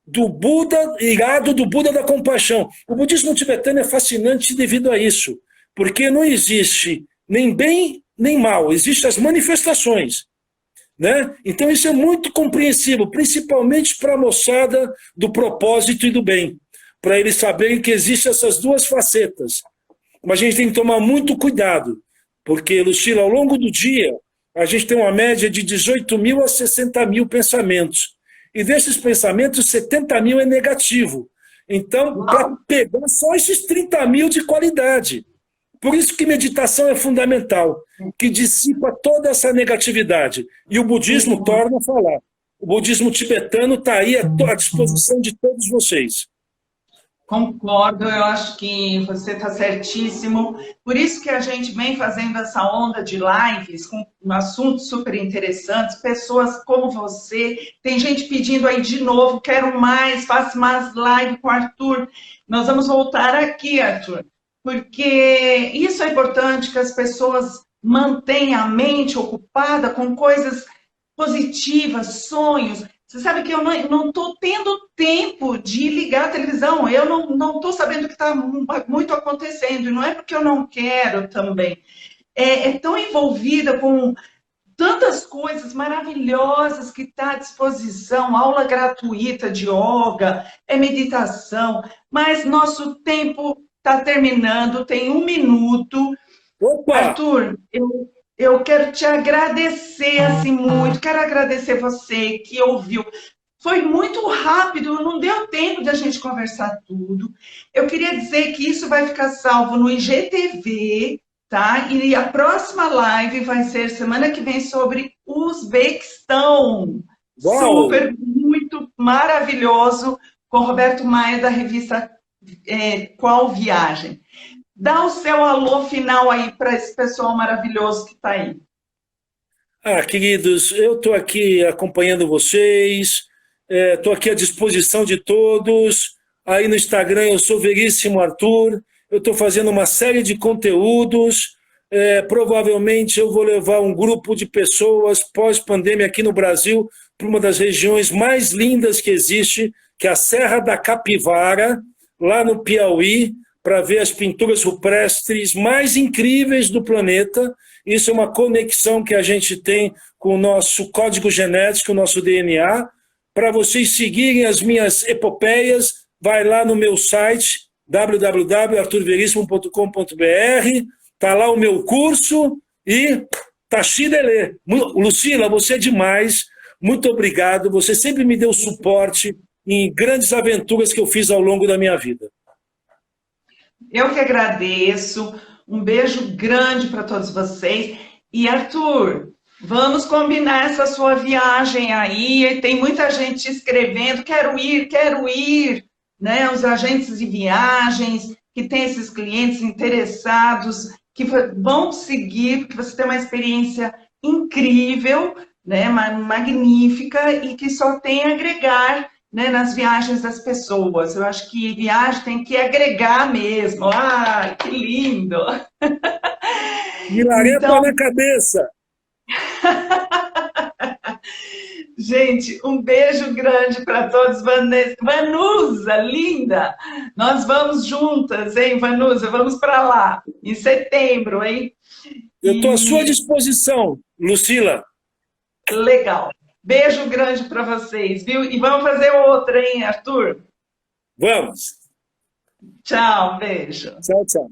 do Buda, irado do Buda da compaixão. O budismo tibetano é fascinante devido a isso, porque não existe nem bem nem mal, existem as manifestações. Né? Então isso é muito compreensível, principalmente para a moçada do propósito e do bem, para eles saberem que existem essas duas facetas. Mas a gente tem que tomar muito cuidado, porque, Lucila, ao longo do dia, a gente tem uma média de 18 mil a 60 mil pensamentos. E desses pensamentos, 70 mil é negativo. Então, para pegar só esses 30 mil de qualidade. Por isso que meditação é fundamental, que dissipa toda essa negatividade. E o budismo torna a falar. O budismo tibetano está aí à disposição de todos vocês. Concordo, eu acho que você está certíssimo. Por isso que a gente vem fazendo essa onda de lives com assuntos super interessantes, pessoas como você. Tem gente pedindo aí de novo, quero mais, faça mais live com o Arthur. Nós vamos voltar aqui, Arthur, porque isso é importante que as pessoas mantenham a mente ocupada com coisas positivas, sonhos. Você sabe que eu não estou tendo tempo de ligar a televisão, eu não estou sabendo o que está muito acontecendo, e não é porque eu não quero também. É tão envolvida com tantas coisas maravilhosas que está à disposição, aula gratuita de yoga, meditação, mas nosso tempo está terminando, tem 1 minuto. Opa! Arthur, eu quero te agradecer assim muito, quero agradecer você que ouviu. Foi muito rápido, não deu tempo de a gente conversar tudo. Eu queria dizer que isso vai ficar salvo no IGTV, tá? E a próxima live vai ser semana que vem sobre Uzbequistão. Uau! Super, muito maravilhoso, com Roberto Maia da revista Qual Viagem. Dá o seu alô final aí para esse pessoal maravilhoso que está aí. Queridos, eu estou aqui acompanhando vocês, estou aqui à disposição de todos. Aí no Instagram eu sou Veríssimo Arthur, eu estou fazendo uma série de conteúdos. Provavelmente eu vou levar um grupo de pessoas pós-pandemia aqui no Brasil para uma das regiões mais lindas que existe, que é a Serra da Capivara, lá no Piauí, para ver as pinturas rupestres mais incríveis do planeta. Isso é uma conexão que a gente tem com o nosso código genético, o nosso DNA. Para vocês seguirem as minhas epopeias, vai lá no meu site, www.arturverissimo.com.br, está lá o meu curso e Tashi Dele. Lucila, você é demais, muito obrigado, você sempre me deu suporte em grandes aventuras que eu fiz ao longo da minha vida. Eu que agradeço, um beijo grande para todos vocês. E Arthur, vamos combinar essa sua viagem aí, tem muita gente escrevendo, quero ir, né? Os agentes de viagens, que tem esses clientes interessados, que vão seguir, porque você tem uma experiência incrível, né? Magnífica, e que só tem a agregar, né, nas viagens das pessoas. Eu acho que viagem tem que agregar mesmo. Ah, que lindo! Milareta então... na cabeça! Gente, um beijo grande para todos. Vanusa, linda! Nós vamos juntas, hein, Vanusa? Vamos para lá, em setembro, hein? Eu estou à sua disposição, Lucila. Legal. Beijo grande para vocês, viu? E vamos fazer outra, hein, Arthur? Vamos. Tchau, beijo. Tchau, tchau.